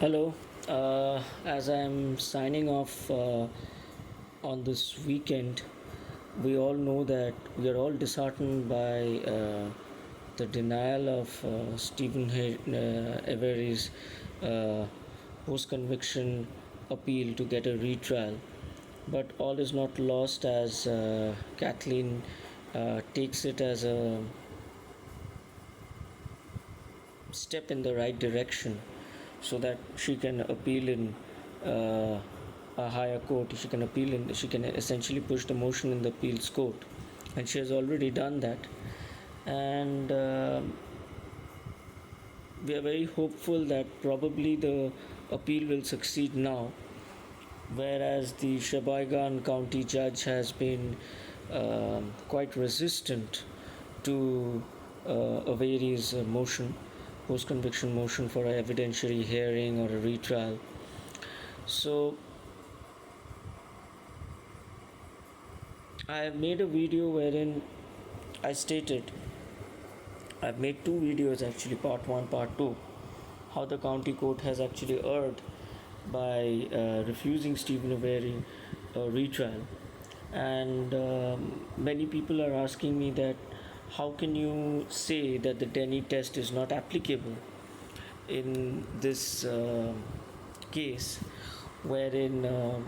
Hello. As I'm signing off on this weekend, we all know that we are all disheartened by the denial of Steven Avery's uh, post conviction appeal to get a retrial. But all is not lost as Kathleen takes it as a step in the right direction so that she can appeal in uh, a higher court. She can essentially push the motion in the appeals court, and she has already done that. And we are very hopeful that probably the appeal will succeed now, whereas the Sheboygan County judge has been quite resistant to Avery's motion, post conviction motion for an evidentiary hearing or a retrial. So, I have made a video wherein I stated, I've made two videos actually, part 1, part 2, how the county court has actually erred by refusing Steven Avery a retrial. And many people are asking me that how can you say that the Denny test is not applicable in this case, wherein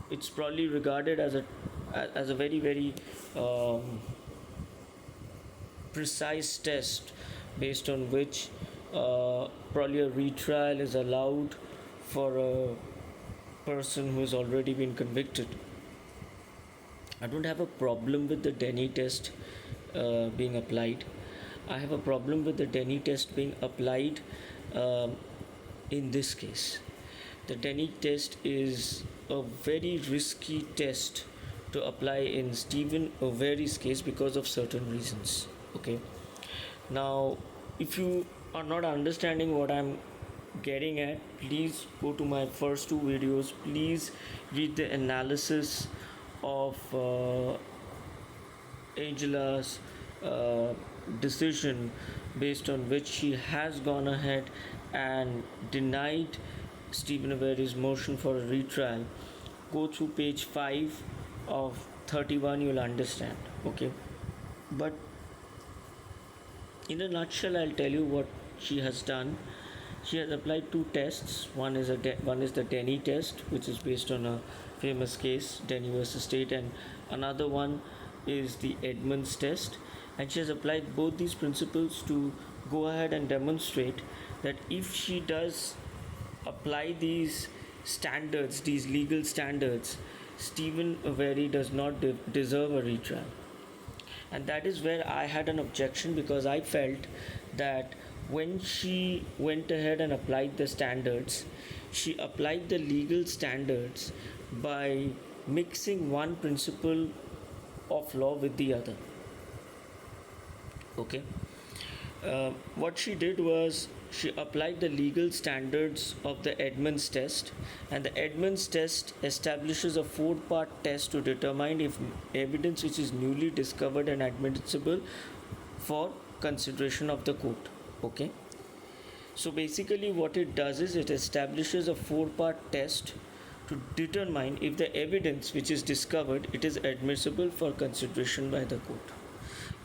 it's probably regarded as a very um, precise test based on which probably a retrial is allowed for a person who has already been convicted. I don't have a problem with the Denny test being applied. I have a problem with the Denny test being applied um, in this case. The Denny test is a very risky test to apply in Steven Avery's case because of certain reasons. Okay. Now, if you are not understanding what I'm getting at, please go to my first two videos. Please read the analysis of Angela's uh, decision, based on which she has gone ahead and denied Steven Avery's motion for a retrial. Go through page 5 of 31, you'll understand. Okay. But in a nutshell, I'll tell you what she has done. She has applied two tests. One is the Denny test, which is based on a famous case, Denny versus State, and another one is the Edmonds test. And she has applied both these principles to go ahead and demonstrate that if she does apply these standards, these legal standards, Steven Avery does not deserve a retrial. And that is where I had an objection, because I felt that when she went ahead and applied the standards, she applied the legal standards by mixing one principle of law with the other. Okay. What she did was she applied the legal standards of the Edmonds test, and the Edmonds test establishes a four-part test to determine if evidence which is newly discovered and admissible for consideration of the court. Okay. So basically what it does is it establishes a four-part test to determine if the evidence which is discovered, it is admissible for consideration by the court.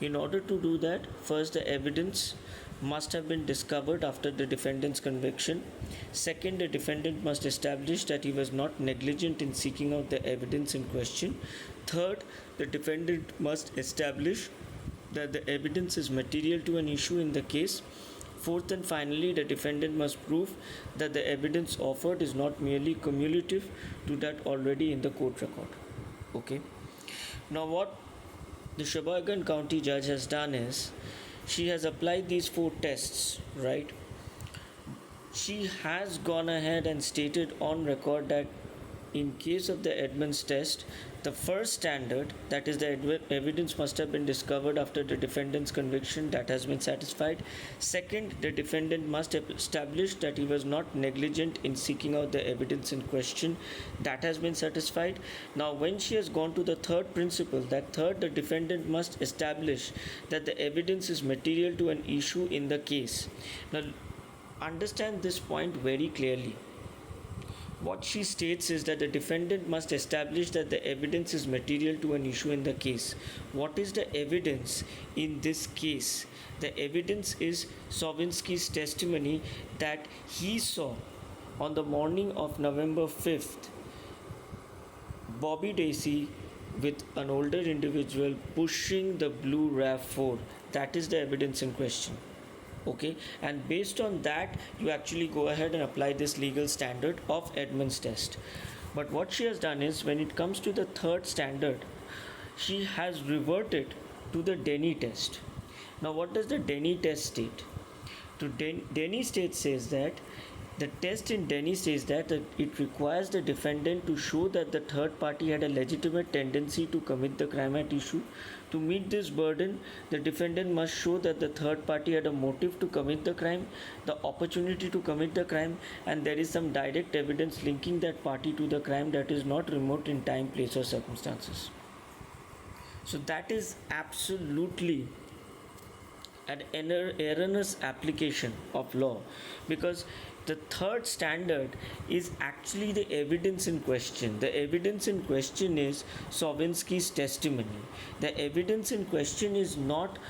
In order to do that, first the evidence must have been discovered after the defendant's conviction. Second, the defendant must establish that he was not negligent in seeking out the evidence in question. Third, the defendant must establish that the evidence is material to an issue in the case. Fourth and finally, the defendant must prove that the evidence offered is not merely cumulative to that already in the court record. Okay. Now what the Sheboygan County judge has done is she has applied these four tests, right? She has gone ahead and stated on record that in case of the Edmonds test, the first standard, that is the evidence must have been discovered after the defendant's conviction, that has been satisfied. Second, the defendant must establish that he was not negligent in seeking out the evidence in question, that has been satisfied. Now when she has gone to the third principle, that third, the defendant must establish that the evidence is material to an issue in the case. Now understand this point very clearly. What she states is that the defendant must establish that the evidence is material to an issue in the case. What is the evidence in this case? The evidence is Sovinsky's testimony that he saw on the morning of November 5th Bobby Daisy with an older individual pushing the blue RAV4. That is the evidence in question. Okay, and based on that you actually go ahead and apply this legal standard of Edmonds test. But what she has done is, when it comes to the third standard, she has reverted to the Denny test. Now what does the Denny test state? Denny state says that the test in Denny says that it requires the defendant to show that the third party had a legitimate tendency to commit the crime at issue. To meet this burden, the defendant must show that the third party had a motive to commit the crime, the opportunity to commit the crime, and there is some direct evidence linking that party to the crime that is not remote in time, place, or circumstances. So that is absolutely an erroneous application of law, because the third standard is actually the evidence in question. The evidence in question is Sovinsky's testimony. The evidence in question is not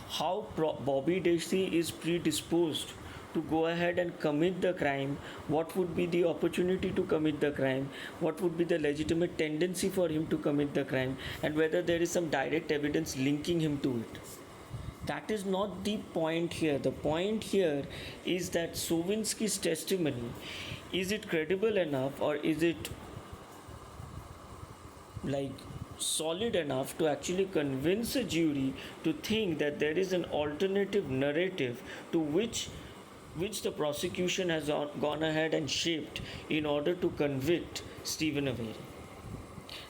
how Bobby Daisy is predisposed to go ahead and commit the crime, what would be the opportunity to commit the crime, what would be the legitimate tendency for him to commit the crime, and whether there is some direct evidence linking him to it. That is not the point here. The point here is that Sovinsky's testimony, is it credible enough, or is it like solid enough to actually convince a jury to think that there is an alternative narrative to which the prosecution has gone ahead and shaped in order to convict Steven Avery.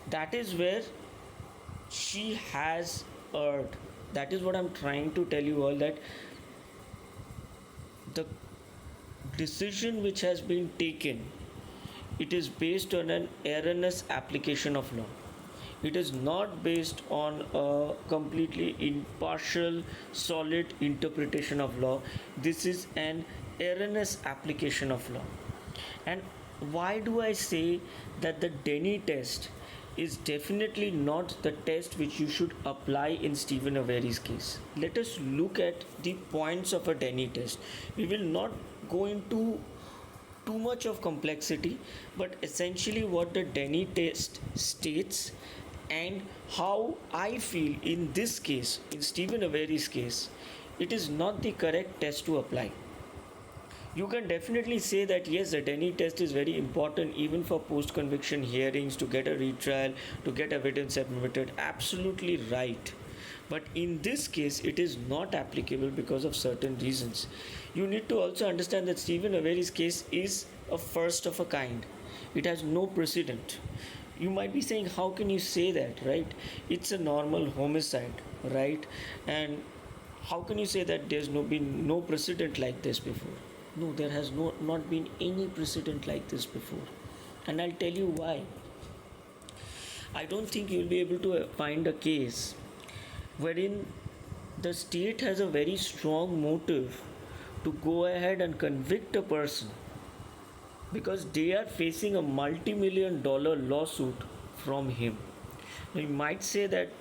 That is where she has erred. That is what I'm trying to tell you all, that the decision which has been taken, it is based on an erroneous application of law. It is not based on a completely impartial, solid interpretation of law. This is an erroneous application of law. And why do I say that the Denny test is definitely not the test which you should apply in Steven Avery's case? Let us look at the points of a Denny test. We will not go into too much of complexity, but essentially what the Denny test states and how I feel in this case, in Steven Avery's case, it is not the correct test to apply. You can definitely say that yes, the Denny test is very important even for post-conviction hearings, to get a retrial, to get evidence admitted. Absolutely right. But in this case, it is not applicable because of certain reasons. You need to also understand that Steven Avery's case is a first of a kind. It has no precedent. You might be saying, how can you say that, right? It's a normal homicide, right? And how can you say that there's been no precedent like this before? No, there has not been any precedent like this before. And I'll tell you why. I don't think you'll be able to find a case wherein the state has a very strong motive to go ahead and convict a person because they are facing a multi-million-dollar lawsuit from him. Now you might say that,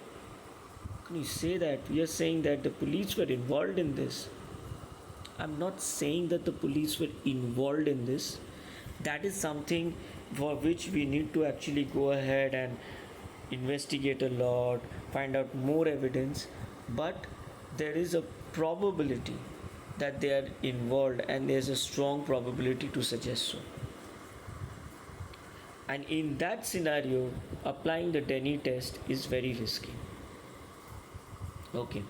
can you say that we are saying that the police were involved in this? I'm not saying that the police were involved in this. That is something for which we need to actually go ahead and investigate a lot, find out more evidence. But there is a probability that they are involved, and there's a strong probability to suggest so. And in that scenario, applying the Denny test is very risky. Okay.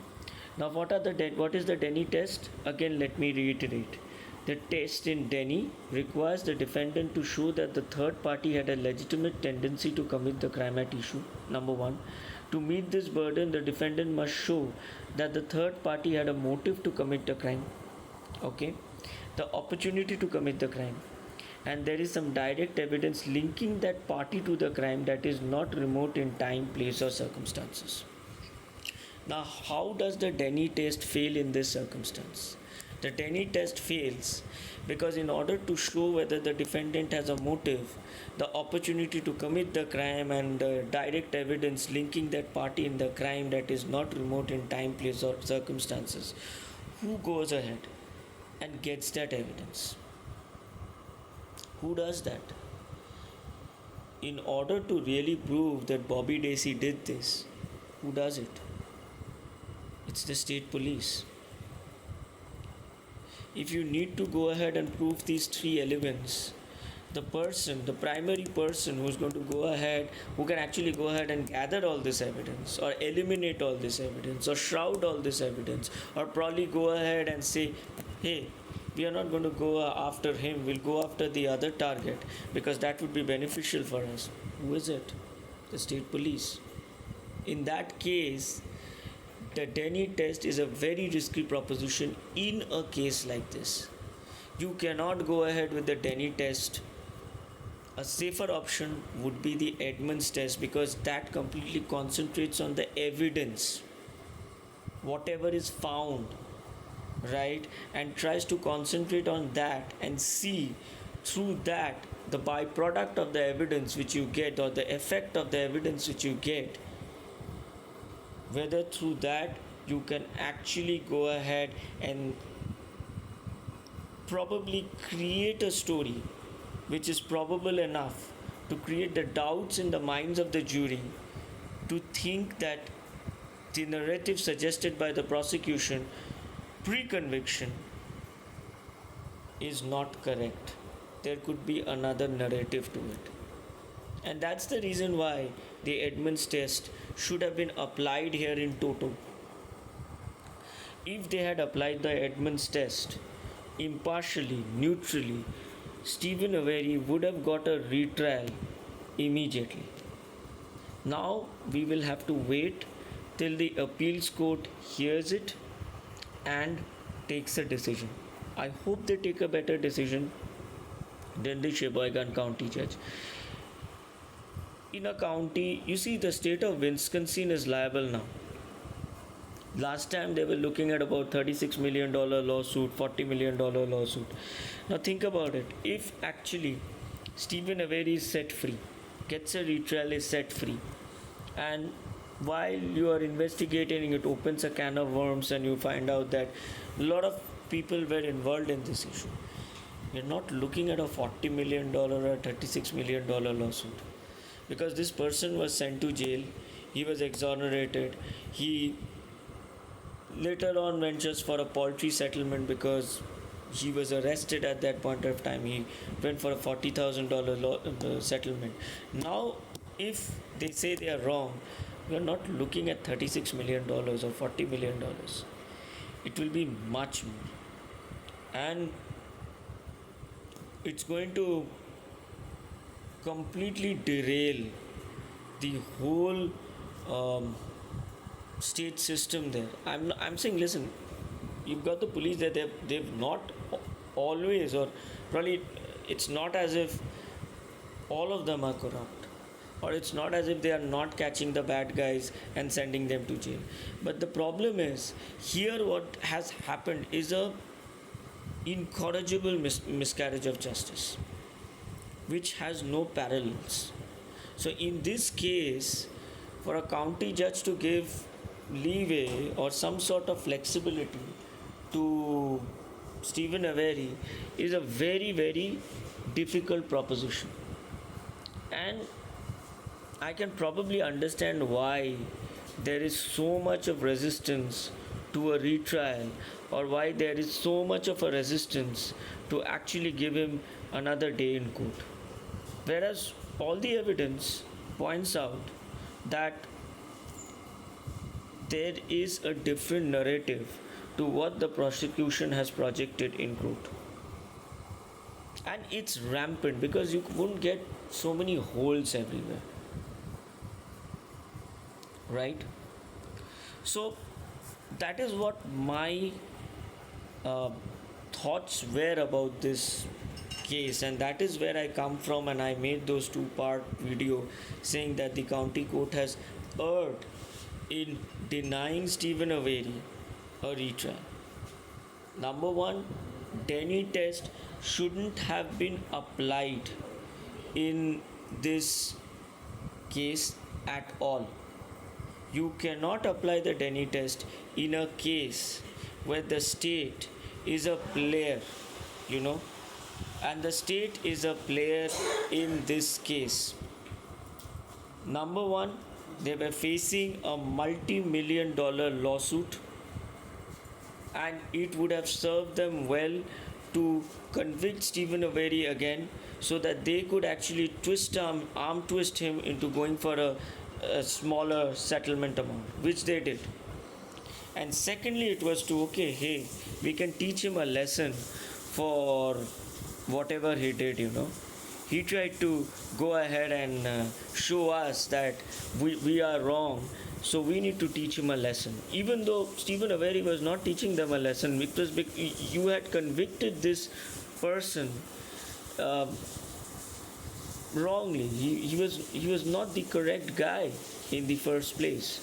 Now what is the Denny test? Again, let me reiterate. The test in Denny requires the defendant to show that the third party had a legitimate tendency to commit the crime at issue. Number one. To meet this burden, the defendant must show that the third party had a motive to commit the crime. Okay. The opportunity to commit the crime. And there is some direct evidence linking that party to the crime that is not remote in time, place, or circumstances. Now, how does the Denny test fail in this circumstance? The Denny test fails because, in order to show whether the defendant has a motive, the opportunity to commit the crime, and direct evidence linking that party in the crime that is not remote in time, place, or circumstances, who goes ahead and gets that evidence? Who does that? In order to really prove that Bobby Daisy did this, who does it? It's the state police. If you need to go ahead and prove these three elements, the primary person who's going to go ahead, who can actually go ahead and gather all this evidence, or eliminate all this evidence, or shroud all this evidence, or probably go ahead and say, hey, we are not going to go after him, we'll go after the other target because that would be beneficial for us. Who is it? The state police. In that case, the Denny test is a very risky proposition in a case like this. You cannot go ahead with the Denny test. A safer option would be the Edmonds test because that completely concentrates on the evidence, whatever is found, right, and tries to concentrate on that and see through that the byproduct of the evidence which you get, or the effect of the evidence which you get, whether through that you can actually go ahead and probably create a story which is probable enough to create the doubts in the minds of the jury to think that the narrative suggested by the prosecution pre-conviction is not correct. There could be another narrative to it. And that's the reason why the Edmonds test should have been applied here in toto. If they had applied the Edmonds test impartially, neutrally, Steven Avery would have got a retrial immediately. Now we will have to wait till the appeals court hears it and takes a decision. I hope they take a better decision than the Sheboygan County judge. In a county, you see, the state of Wisconsin is liable now. Last time they were looking at about $36 million lawsuit, $40 million lawsuit. Now think about it. If actually Steven Avery is set free, gets a retrial, is set free, and while you are investigating, it opens a can of worms and you find out that a lot of people were involved in this issue. You're not looking at a $40 million or a $36 million lawsuit. Because this person was sent to jail, he was exonerated, he later on went just for a paltry settlement because he was arrested at that point of time. He went for a $40,000 settlement. Now, if they say they are wrong, we are not looking at $36 million or $40 million. It will be much more. And it's going to completely derail the whole state system there. I'm saying, listen, you've got the police there, they've not always, or probably it's not as if all of them are corrupt, or it's not as if they are not catching the bad guys and sending them to jail. But the problem is, here what has happened is a incorrigible miscarriage of justice, which has no parallels. So in this case, for a county judge to give leeway or some sort of flexibility to Steven Avery is a very, very difficult proposition. And I can probably understand why there is so much of resistance to a retrial, or why there is so much of a resistance to actually give him another day in court. Whereas all the evidence points out that there is a different narrative to what the prosecution has projected in court. And it's rampant because you won't get so many holes everywhere. Right? So that is what my thoughts were about this case, and that is where I come from, and I made those two-part video saying that the county court has erred in denying Steven Avery a retrial. Number one, Denny test shouldn't have been applied in this case at all. You cannot apply the Denny test in a case where the state is a player, you know, and the state is a player in this case. Number one, they were facing a multi-million dollar lawsuit, and it would have served them well to convict Steven Avery again so that they could actually arm twist him into going for a smaller settlement amount, which they did. And secondly, it was to, okay, hey, we can teach him a lesson for whatever he did, He tried to go ahead and show us that we are wrong, so we need to teach him a lesson. Even though Steven Avery was not teaching them a lesson, because you had convicted this person uh, wrongly. He was not the correct guy in the first place.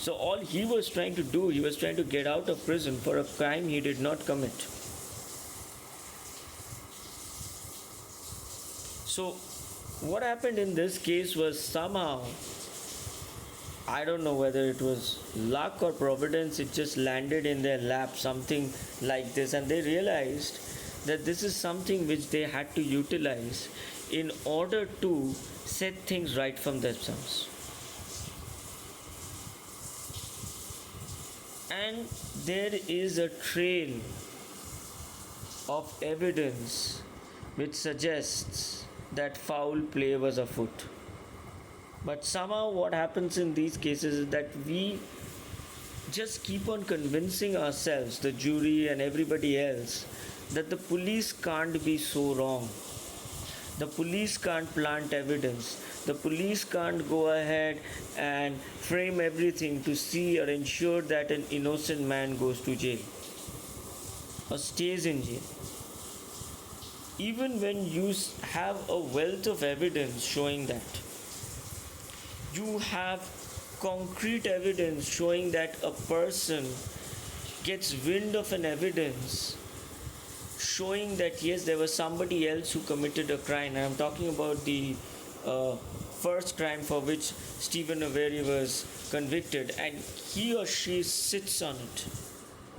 So all he was trying to do, he was trying to get out of prison for a crime he did not commit. So what happened in this case was somehow, I don't know whether it was luck or providence, it just landed in their lap, something like this, and they realized that this is something which they had to utilize in order to set things right from themselves. And there is a trail of evidence which suggests that foul play was afoot. But somehow, what happens in these cases is that we just keep on convincing ourselves, the jury and everybody else, that the police can't be so wrong. The police can't plant evidence. The police can't go ahead and frame everything to see or ensure that an innocent man goes to jail or stays in jail. Even when you have a wealth of evidence showing that, you have concrete evidence showing that a person gets wind of an evidence showing that yes, there was somebody else who committed a crime, and I'm talking about the first crime for which Steven Avery was convicted, and he or she sits on it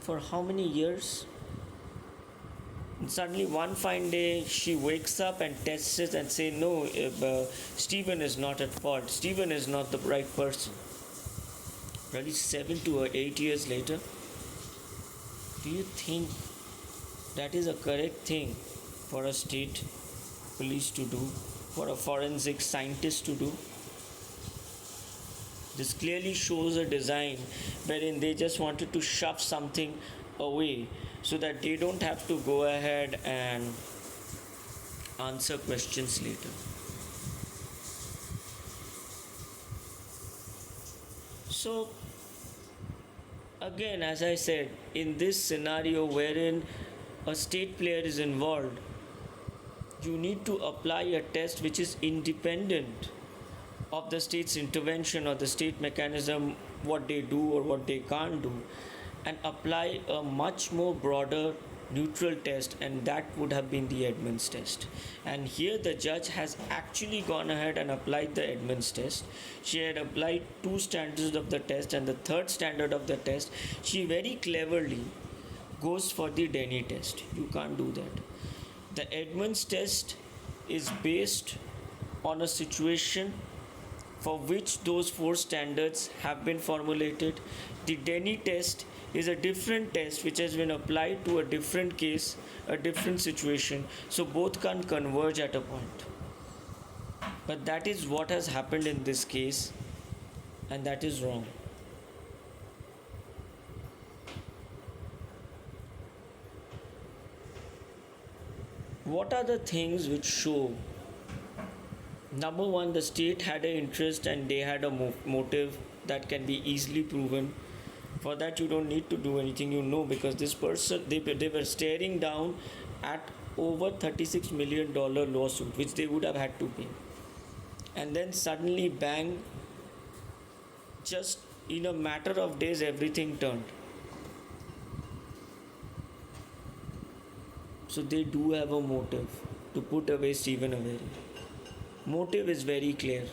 for how many years? And suddenly one fine day she wakes up and tests it and say no, Steven is not at fault, Steven is not the right person. Really 7 to 8 years later, do you think that is a correct thing for a state police to do, for a forensic scientist to do? This clearly shows a design wherein they just wanted to shove something away so that they don't have to go ahead and answer questions later. So again, as I said, in this scenario wherein a state player is involved, you need to apply a test which is independent of the state's intervention or the state mechanism, what they do or what they can't do, and apply a much more broader neutral test, and that would have been the Edmonds test. And here the judge has actually gone ahead and applied the Edmonds test. She had applied 2 standards of the test, and the third standard of the test she very cleverly goes for the Denny test. You can't do that. The Edmonds test is based on a situation for which those 4 standards have been formulated. The Denny test is a different test which has been applied to a different case, a different situation, so both can converge at a point. But that is what has happened in this case, and that is wrong. What are the things which show? Number one, the state had an interest and they had a motive that can be easily proven. For that, you don't need to do anything, because this person, they were staring down at over $36 million lawsuit, which they would have had to pay. And then suddenly, bang, just in a matter of days, everything turned. So they do have a motive to put away Steven Avery. Motive is very clear.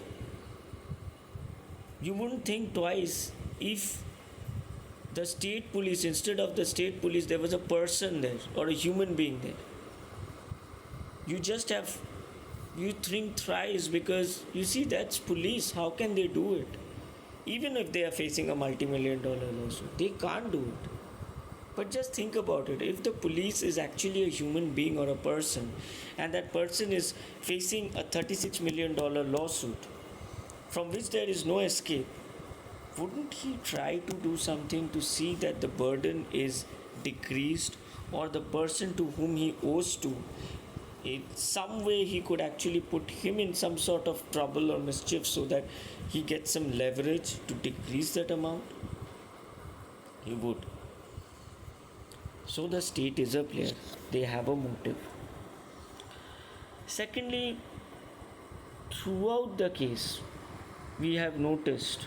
You wouldn't think twice if the state police, instead of the state police, there was a person there or a human being there. You just have, you think thrice because you see that's police. How can they do it? Even if they are facing a multi-million-dollar lawsuit, they can't do it. But just think about it. If the police is actually a human being or a person, and that person is facing a $36 million lawsuit from which there is no escape, wouldn't he try to do something to see that the burden is decreased, or the person to whom he owes to, in some way he could actually put him in some sort of trouble or mischief so that he gets some leverage to decrease that amount? He would. So the state is a player. They have a motive. Secondly, throughout the case, we have noticed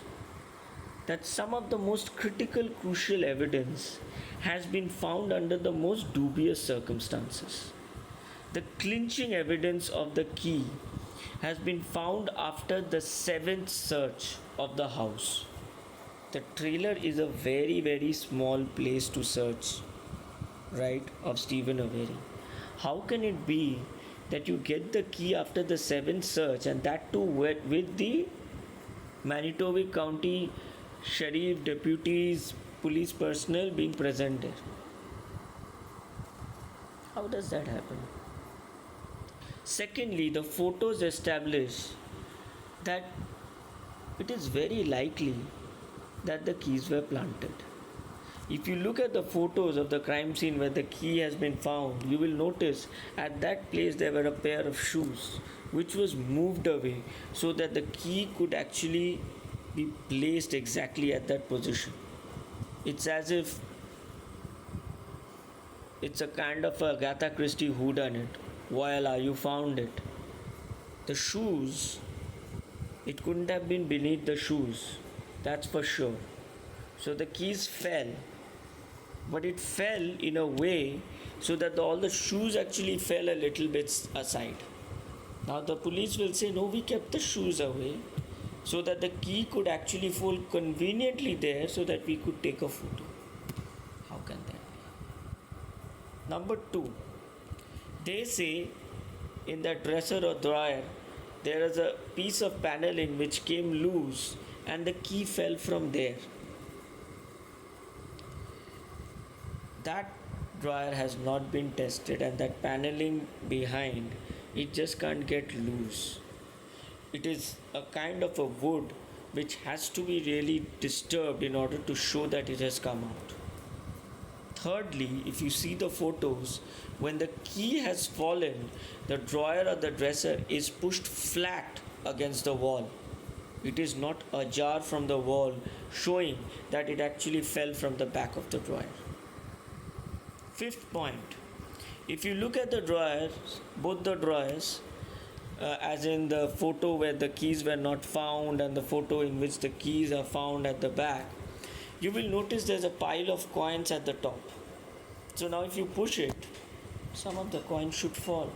that some of the most critical, crucial evidence has been found under the most dubious circumstances. The clinching evidence of the key has been found after the seventh search of the house. The trailer is a very, very small place to search, right, of Steven Avery. How can it be that you get the key after the seventh search, and that too with the Manitoba County Sheriff, deputies, police personnel being present there? How does that happen? Secondly, the photos establish that it is very likely that the keys were planted. If you look at the photos of the crime scene where the key has been found, you will notice at that place there were a pair of shoes which was moved away so that the key could actually be placed exactly at that position. It's as if it's a kind of a Agatha Christie whodunit. Voila, you found it. The shoes, it couldn't have been beneath the shoes, that's for sure. So the keys fell, but it fell in a way so that all the shoes actually fell a little bit aside. Now the police will say, no, we kept the shoes away so that the key could actually fall conveniently there so that we could take a photo. How can that be? Number two, they say in that dresser or drawer there is a piece of paneling which came loose and the key fell from there. That drawer has not been tested, and that paneling behind, it just can't get loose. It is a kind of a wood which has to be really disturbed in order to show that it has come out. Thirdly, if you see the photos, when the key has fallen, the drawer or the dresser is pushed flat against the wall. It is not ajar from the wall, showing that it actually fell from the back of the drawer. Fifth point, if you look at the drawers, both the drawers, as in the photo where the keys were not found and the photo in which the keys are found at the back, you will notice there's a pile of coins at the top. So now if you push it, some of the coins should fall.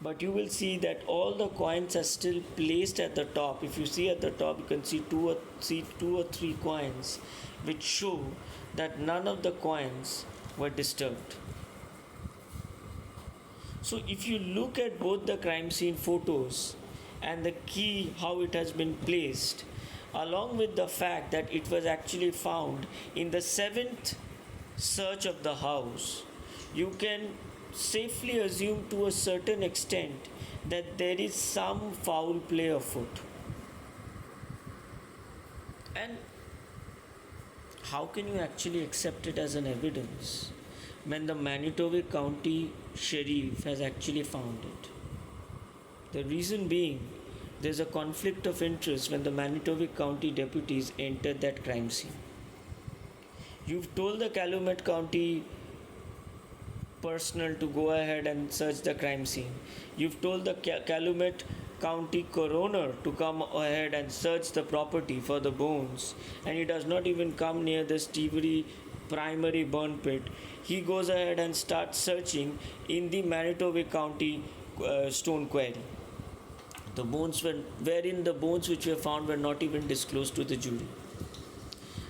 But you will see that all the coins are still placed at the top. If you see at the top, you can see two or three coins which show that none of the coins were disturbed. So if you look at both the crime scene photos and the key, how it has been placed, along with the fact that it was actually found in the seventh search of the house, you can safely assume to a certain extent that there is some foul play afoot. And how can you actually accept it as an evidence when the Manitoba County Sheriff has actually found it? The reason being, there's a conflict of interest when the Manitoba County deputies entered that crime scene. You've told the Calumet County personnel to go ahead and search the crime scene. You've told the Calumet County coroner to come ahead and search the property for the bones, and he does not even come near the primary burn pit, he goes ahead and starts searching in the Manitoba County stone quarry. The bones were wherein the bones which were found were not even disclosed to the jury.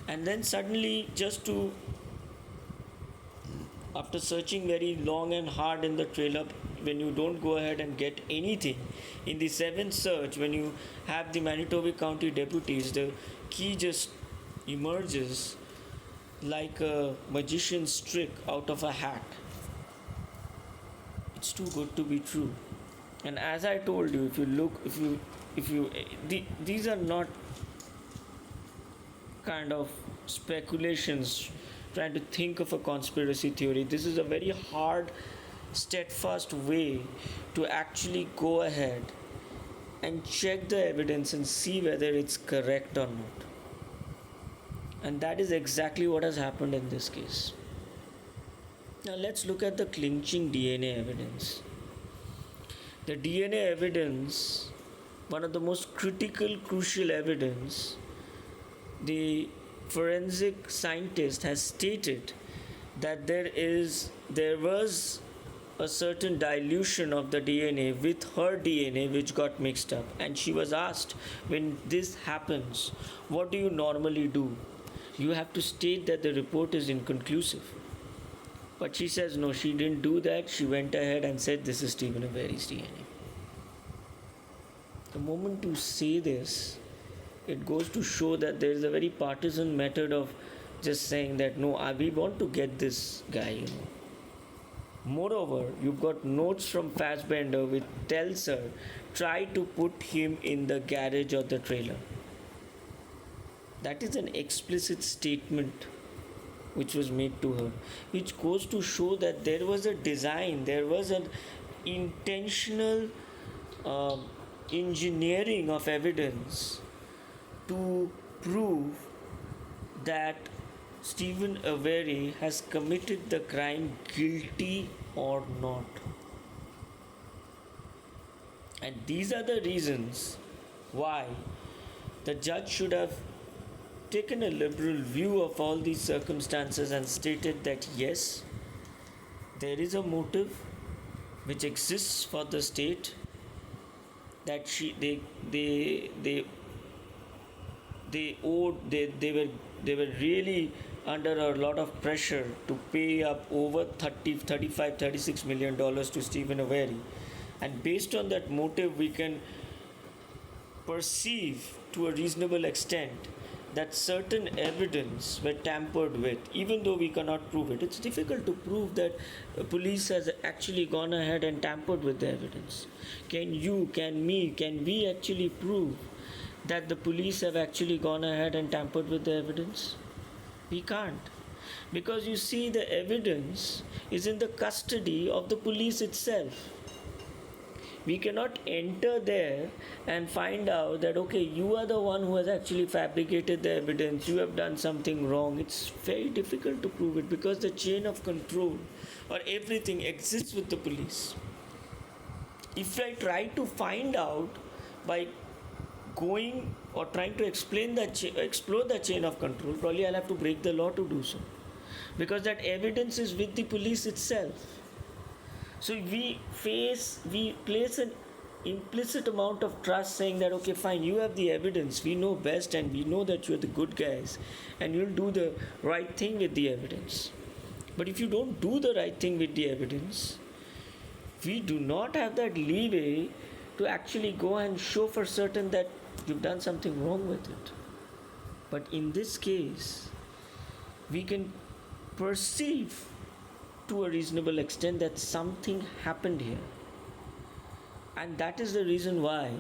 And then suddenly, just to after searching very long and hard in the trailer, when you don't go ahead and get anything, in the seventh search, when you have the Manitoba County deputies, the key just emerges like a magician's trick out of a hat. It's too good to be true. And as I told you, these are not kind of speculations trying to think of a conspiracy theory. This is a very hard, steadfast way to actually go ahead and check the evidence and see whether it's correct or not. And that is exactly what has happened in this case. Now let's look at the clinching DNA evidence. The DNA evidence, one of the most critical, crucial evidence, the forensic scientist has stated that there was a certain dilution of the DNA with her DNA which got mixed up, and she was asked, when this happens, what do you normally do? You have to state that the report is inconclusive. But she says no, she didn't do that. She went ahead and said this is Steven Avery's DNA. The moment you say this, it goes to show that there is a very partisan method of just saying that no, we want to get this guy. Moreover, you've got notes from Fassbender which tells her, try to put him in the garage or the trailer. That is an explicit statement which was made to her, which goes to show that there was a design, there was an intentional engineering of evidence to prove that Steven Avery has committed the crime, guilty or not. And these are the reasons why the judge should have taken a liberal view of all these circumstances and stated that yes, there is a motive which exists for the state, that they were really under a lot of pressure to pay up over 36 million dollars to Steven Avery, and based on that motive we can perceive to a reasonable extent that certain evidence were tampered with, even though we cannot prove it. It's difficult to prove that police has actually gone ahead and tampered with the evidence. Can we actually prove that the police have actually gone ahead and tampered with the evidence? We can't. Because you see, the evidence is in the custody of the police itself. We cannot enter there and find out that, okay, you are the one who has actually fabricated the evidence, you have done something wrong. It's very difficult to prove it because the chain of control or everything exists with the police. If I try to find out by going or trying to explore the chain of control, probably I'll have to break the law to do so, because that evidence is with the police itself. So we place an implicit amount of trust, saying that okay, fine, you have the evidence, we know best, and we know that you're the good guys and you'll do the right thing with the evidence. But if you don't do the right thing with the evidence, we do not have that leeway to actually go and show for certain that you've done something wrong with it. But in this case, we can perceive to a reasonable extent that something happened here. And that is the reason why,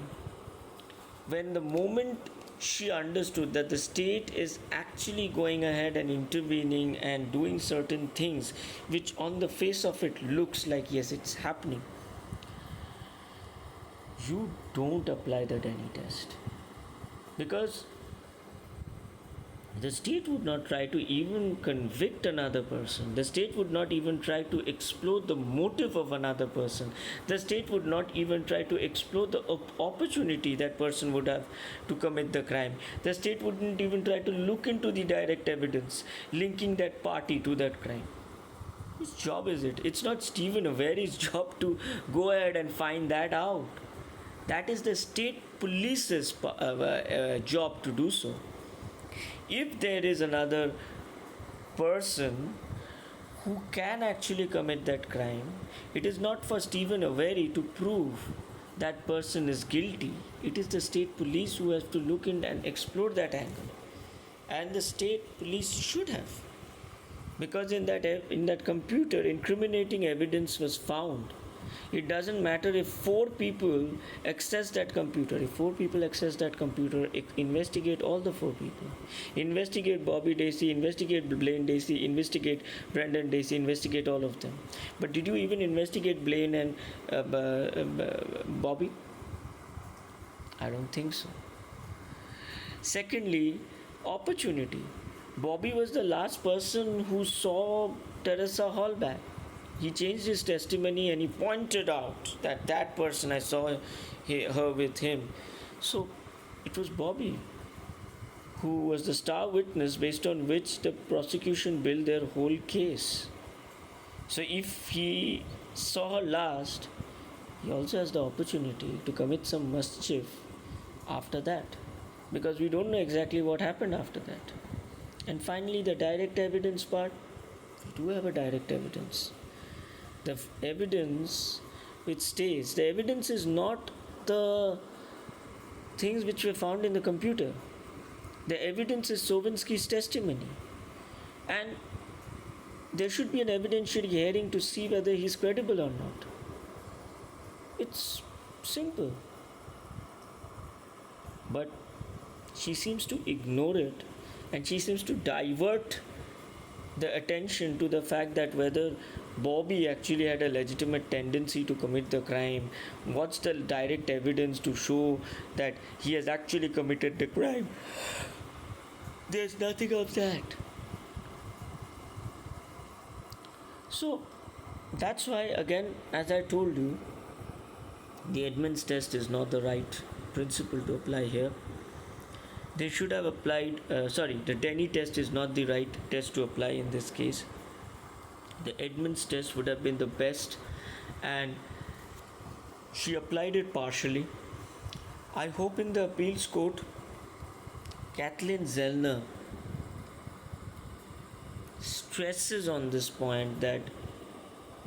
when the moment she understood that the state is actually going ahead and intervening and doing certain things which on the face of it looks like yes, it's happening, you don't apply the Denny test. Because The state would not try to even convict another person. The state would not even try to explore the motive of another person. The state would not even try to explore the opportunity that person would have to commit the crime. The state wouldn't even try to look into the direct evidence linking that party to that crime. Whose job is it? It's not Steven Avery's job to go ahead and find that out. That is the state police's job to do so. If there is another person who can actually commit that crime, it is not for Steven Avery to prove that person is guilty. It is the state police who has to look in and explore that angle. And the state police should have. Because in that computer, incriminating evidence was found. It doesn't matter if 4 people access that computer. If 4 people access that computer, investigate all the 4 people. Investigate Bobby Daisy, investigate Blaine Daisy, investigate Brendan Daisy, investigate all of them. But did you even investigate Blaine and Bobby? I don't think so. Secondly, opportunity. Bobby was the last person who saw Teresa Hallback. He changed his testimony and he pointed out that person, I saw her with him. So it was Bobby who was the star witness based on which the prosecution built their whole case. So if he saw her last, he also has the opportunity to commit some mischief after that, because we don't know exactly what happened after that. And finally, the direct evidence part. We do have a direct evidence. The evidence which stays, the evidence is not the things which were found in the computer. The evidence is Sovinsky's testimony. And there should be an evidentiary hearing to see whether he's credible or not. It's simple. But she seems to ignore it, and she seems to divert the attention to the fact that whether Bobby actually had a legitimate tendency to commit the crime. What's the direct evidence to show that he has actually committed the crime? There's nothing of that. So that's why, again, as I told you, the Edmonds test is not the right principle to apply here. They should have applied, the Denny test is not the right test to apply in this case. The Edmonds test would have been the best, and she applied it partially. I hope in the appeals court, Kathleen Zellner stresses on this point that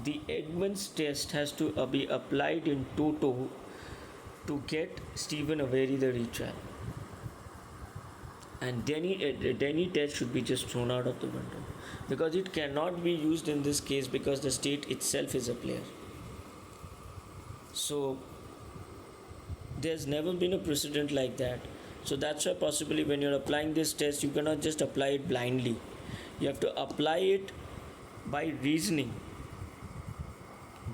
the Edmonds test has to be applied in toto to get Steven Avery the retrial. And Denny test should be just thrown out of the window, because it cannot be used in this case because the state itself is a player. So there's never been a precedent like that. So that's why possibly when you're applying this test, you cannot just apply it blindly. You have to apply it by reasoning.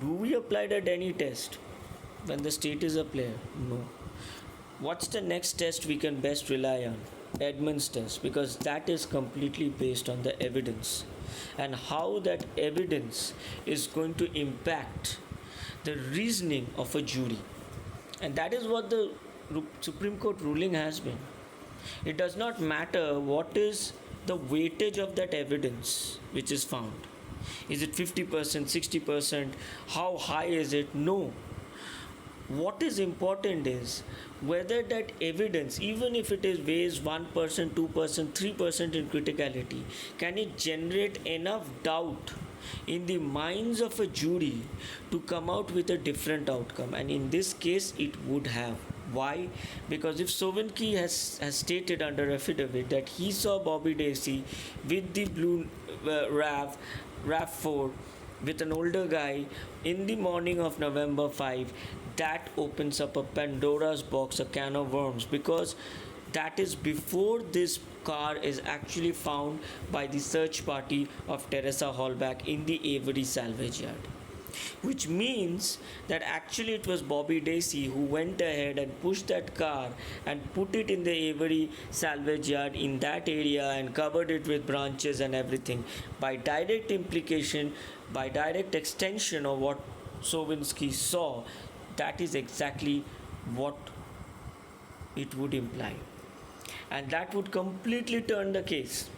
Do we apply the Denny test when the state is a player? No. What's the next test we can best rely on? Edmonds test, because that is completely based on the evidence and how that evidence is going to impact the reasoning of a jury. And that is what the Supreme Court ruling has been. It does not matter what is the weightage of that evidence which is found. Is it 50%, 60%? How high is it? No. What is important is whether that evidence, even if it is weighs 1%, 2%, 3% in criticality, can it generate enough doubt in the minds of a jury to come out with a different outcome? And in this case, it would have. Why? Because if Sovinsky has stated under affidavit that he saw Bobby Daisy with the blue RAV4 with an older guy in the morning of November 5, that opens up a Pandora's box, a can of worms, because that is before this car is actually found by the search party of Teresa Hallback in the Avery salvage yard. which means that actually it was Bobby Daisy who went ahead and pushed that car and put it in the Avery salvage yard in that area and covered it with branches and everything. By direct implication, by direct extension of what Sovinsky saw, that is exactly what it would imply. And that would completely turn the case,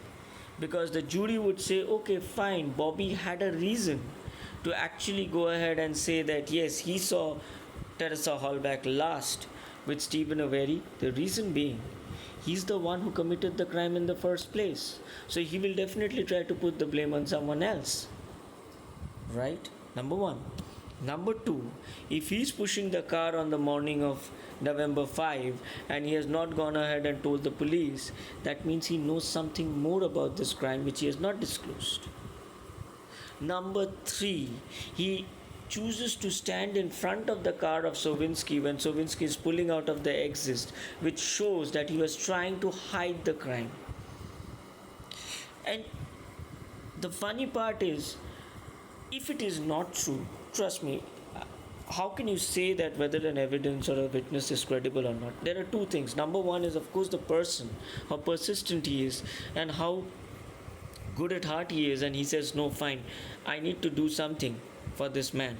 because the jury would say, okay, fine, Bobby had a reason to actually go ahead and say that yes, he saw Teresa Hallback last with Steven Avery. The reason being, he's the one who committed the crime in the first place. So he will definitely try to put the blame on someone else. Right? Number one. Number two, if he's pushing the car on the morning of November 5 and he has not gone ahead and told the police, that means he knows something more about this crime which he has not disclosed. Number three, he chooses to stand in front of the car of Sovinsky when Sovinsky is pulling out of the exit, which shows that he was trying to hide the crime. And the funny part is, if it is not true, trust me, how can you say that whether an evidence or a witness is credible or not? There are two things. Number one is, of course, the person, how persistent he is and how good at heart he is, and he says, no, fine, I need to do something for this man.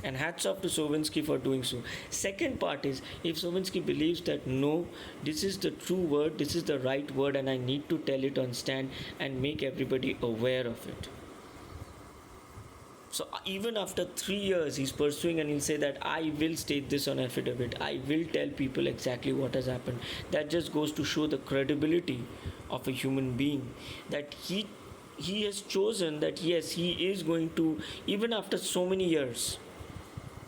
And hats off to Sovinsky for doing so. Second part is, if Sovinsky believes that no, this is the true word, this is the right word, and I need to tell it on stand and make everybody aware of it. So even after 3 years, he's pursuing and he'll say that I will state this on affidavit. I will tell people exactly what has happened. That just goes to show the credibility of a human being. That he has chosen that yes, he is going to, even after so many years,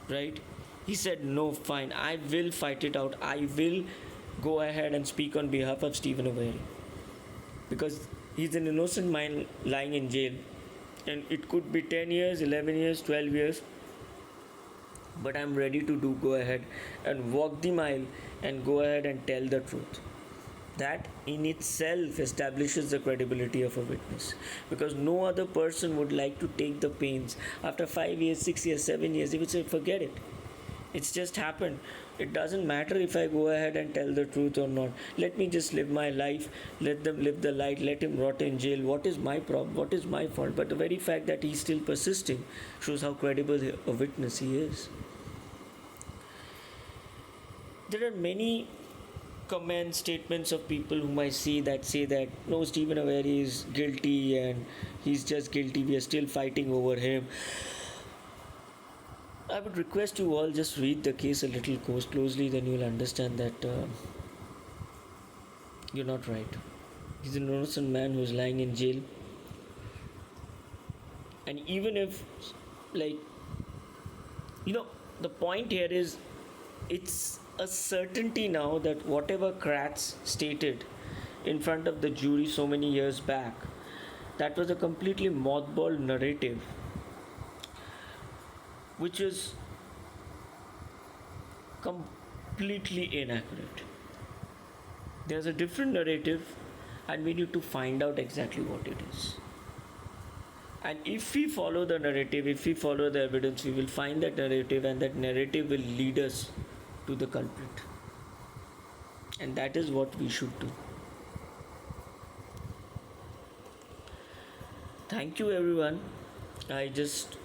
right? He said, no, fine, I will fight it out. I will go ahead and speak on behalf of Steven Avery. Because he's an innocent man lying in jail. And it could be 10 years, 11 years, 12 years. But I'm ready to go ahead and walk the mile and go ahead and tell the truth. That in itself establishes the credibility of a witness. Because no other person would like to take the pains. After 5 years, 6 years, 7 years, he would say, forget it. It's just happened. It doesn't matter if I go ahead and tell the truth or not. Let me just live my life. Let them live the light. Let him rot in jail. What is my problem? What is my fault? But the very fact that he's still persisting shows how credible a witness he is. There are many comment statements of people whom I see that say that no, Steven Avery is guilty and he's just guilty. We are still fighting over him. I would request you all just read the case a little closely, then you'll understand that you're not right. He's an innocent man who's lying in jail. And even if, the point here is, it's a certainty now that whatever Kratz stated in front of the jury so many years back, that was a completely mothballed narrative, which is completely inaccurate. There's a different narrative and we need to find out exactly what it is. And if we follow the narrative, if we follow the evidence, we will find that narrative, and that narrative will lead us to the culprit. And that is what we should do. Thank you, everyone. I just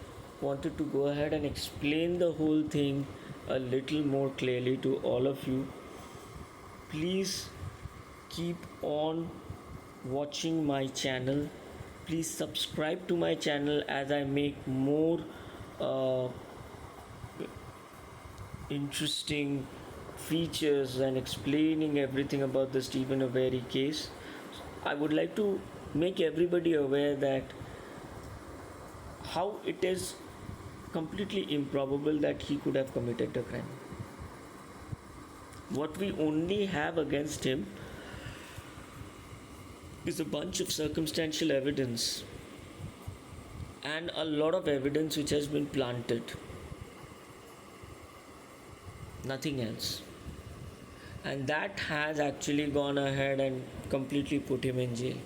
wanted to go ahead and explain the whole thing a little more clearly to all of you. Please keep on watching my channel. Please subscribe to my channel as I make more interesting features and explaining everything about the Steven Avery case. I would like to make everybody aware that how it is completely improbable that he could have committed the crime. What we only have against him is a bunch of circumstantial evidence and a lot of evidence which has been planted. Nothing else. And that has actually gone ahead and completely put him in jail.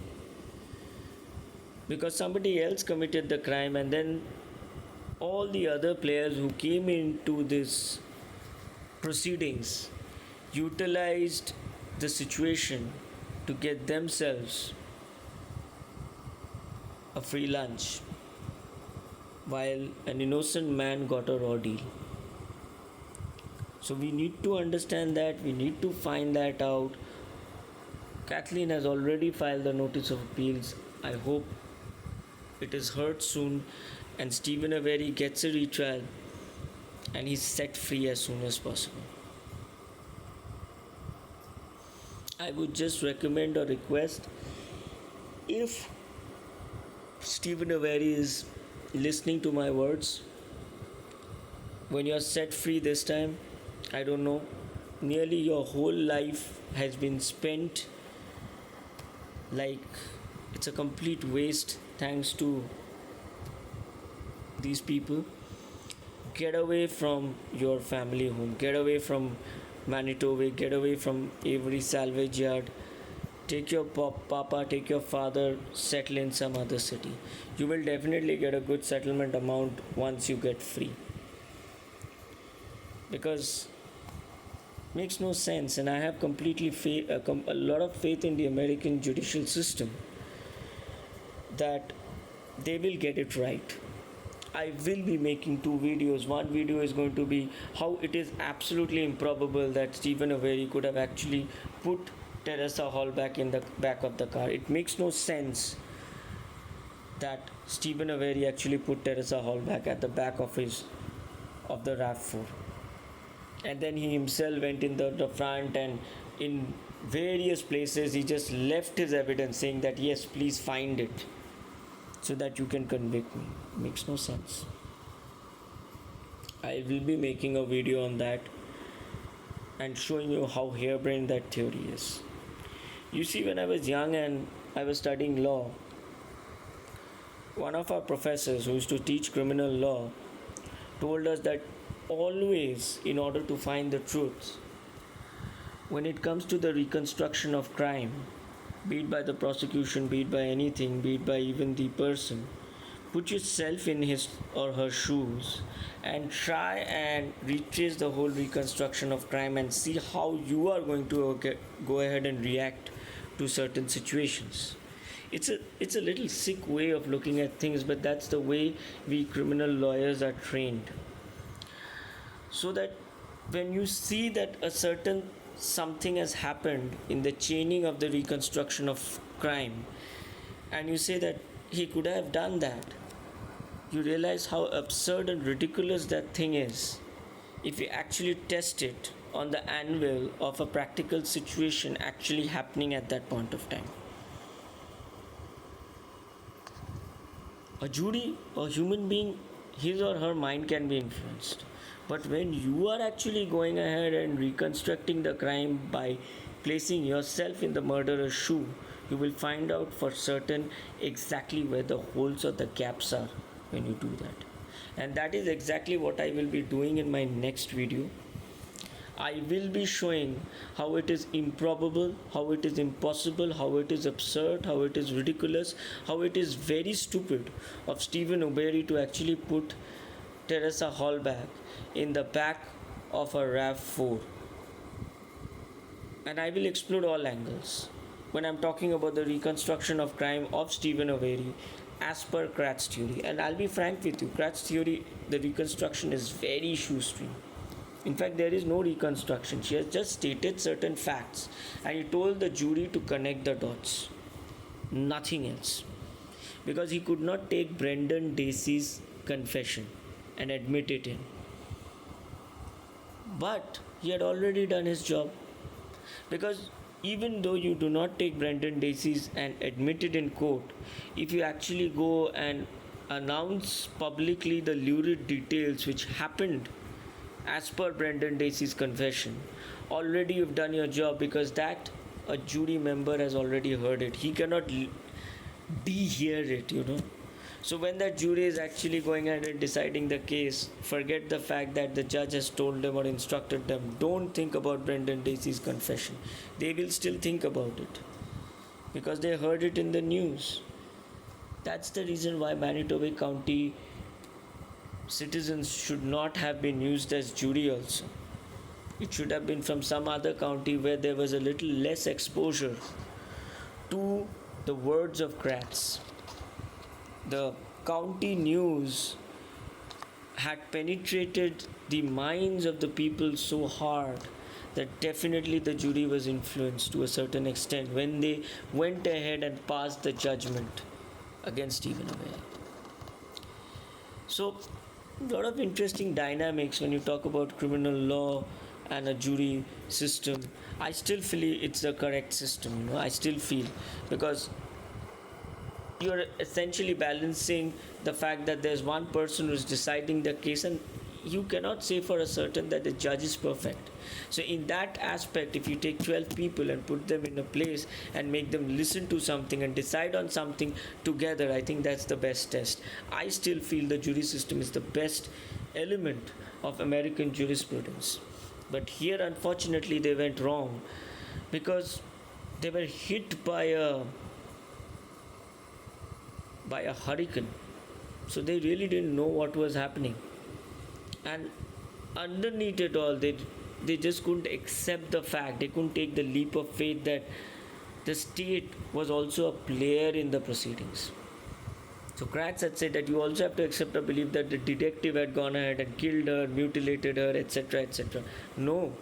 Because somebody else committed the crime and then all the other players who came into this proceedings utilized the situation to get themselves a free lunch while an innocent man got a raw deal. So we need to understand that, we need to find that out. Kathleen has already filed the notice of appeals. I hope it is heard soon and Steven Avery gets a retrial and he's set free as soon as possible. I would just recommend or request, if Steven Avery is listening to my words, when you are set free this time, I don't know, nearly your whole life has been spent like it's a complete waste thanks to these people. Get away from your family home, get away from Manitoba, get away from Avery Salvage Yard. Take your papa, take your father, settle in some other city. You will definitely get a good settlement amount once you get free. Because makes no sense, and I have completely a lot of faith in the American judicial system that they will get it right. I will be making 2 videos. One video is going to be how it is absolutely improbable that Steven Avery could have actually put Teresa Hall back in the back of the car. It makes no sense that Steven Avery actually put Teresa Hall back at the back of the RAV4. And then he himself went in the front, and in various places he just left his evidence saying that yes, please find it so that you can convict me. Makes no sense. I will be making a video on that and showing you how harebrained that theory is. You see, when I was young and I was studying law, one of our professors who used to teach criminal law told us that always, in order to find the truth, when it comes to the reconstruction of crime, be it by the prosecution, be it by anything, be it by even the person, put yourself in his or her shoes and try and retrace the whole reconstruction of crime and see how you are going to go ahead and react to certain situations. It's a little sick way of looking at things, but that's the way we criminal lawyers are trained. So that when you see that a certain something has happened in the chaining of the reconstruction of crime, and you say that he could have done that, you realize how absurd and ridiculous that thing is if you actually test it on the anvil of a practical situation actually happening at that point of time. A jury, a human being, his or her mind can be influenced. But when you are actually going ahead and reconstructing the crime by placing yourself in the murderer's shoe, you will find out for certain exactly where the holes or the gaps are when you do that. And that is exactly what I will be doing in my next video. I will be showing how it is improbable, how it is impossible, how it is absurd, how it is ridiculous, how it is very stupid of Steven Avery to actually put Teresa Hall back in the back of a RAV4. And I will explore all angles when I'm talking about the reconstruction of crime of Steven Avery as per Kratz's theory. And I'll be frank with you, Kratz's theory, the reconstruction is very shoestring. In fact, there is no reconstruction. She has just stated certain facts and he told the jury to connect the dots. Nothing else. Because he could not take Brendan Dacey's confession and admit it in. But he had already done his job. Because even though you do not take Brendan Dacey's and admit it in court, if you actually go and announce publicly the lurid details which happened as per Brendan Dacey's confession, already you've done your job, because that a jury member has already heard it. He cannot de-hear it, So when that jury is actually going ahead and deciding the case, forget the fact that the judge has told them or instructed them, don't think about Brendan Dacey's confession. They will still think about it because they heard it in the news. That's the reason why Manitoba County citizens should not have been used as jury also. It should have been from some other county where there was a little less exposure to the words of Kratz. The county news had penetrated the minds of the people so hard that definitely the jury was influenced to a certain extent when they went ahead and passed the judgment against Steven Avery. So, a lot of interesting dynamics when you talk about criminal law and a jury system. I still feel it's the correct system, I still feel, because you're essentially balancing the fact that there's one person who's deciding the case, and you cannot say for a certain that the judge is perfect. So in that aspect, if you take 12 people and put them in a place and make them listen to something and decide on something together, I think that's the best test. I still feel the jury system is the best element of American jurisprudence. But here, unfortunately, they went wrong because they were hit by a hurricane. So they really didn't know what was happening. And underneath it all, they just couldn't accept the fact. They couldn't take the leap of faith that the state was also a player in the proceedings. So Kratz had said that you also have to accept or believe that the detective had gone ahead and killed her, mutilated her, etc., etc. No,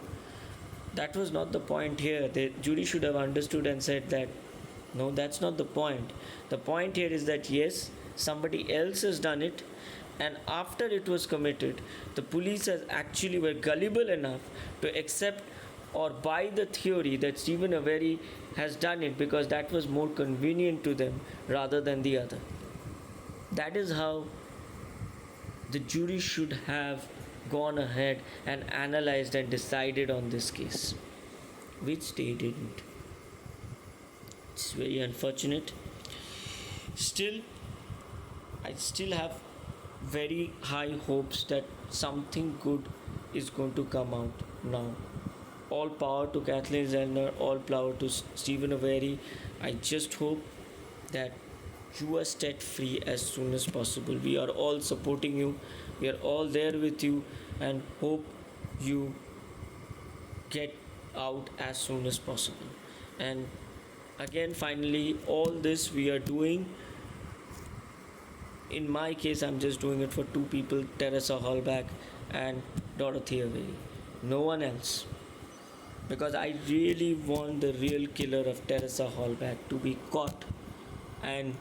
that was not the point here. The jury should have understood and said that no, that's not the point. The point here is that yes, somebody else has done it, and after it was committed, the police has actually were gullible enough to accept or buy the theory that Steven Avery has done it because that was more convenient to them rather than the other. That is how the jury should have gone ahead and analyzed and decided on this case, which they didn't. It's very unfortunate. Still, I still have very high hopes that something good is going to come out now. All power to Kathleen Zellner, all power to Steven Avery. I just hope that you are set free as soon as possible. We are all supporting you. We are all there with you and hope you get out as soon as possible. And again, finally, all this we are doing. In my case, I'm just doing it for two people, Teresa Hallback and Dorothy Avery. No one else. Because I really want the real killer of Teresa Hallback to be caught and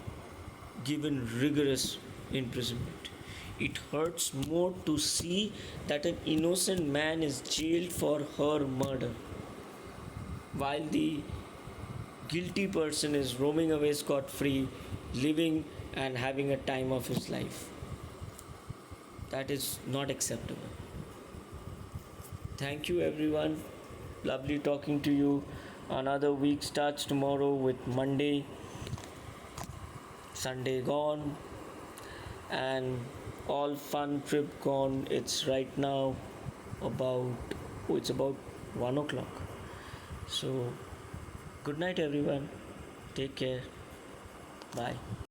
given rigorous imprisonment. It hurts more to see that an innocent man is jailed for her murder, while the guilty person is roaming away scot-free, living and having a time of his life. That is not acceptable. Thank you, everyone. Lovely talking to you. Another week starts tomorrow with Monday, Sunday gone, and all fun trip gone. It's right now it's about 1 o'clock. So good night, everyone. Take care. Bye.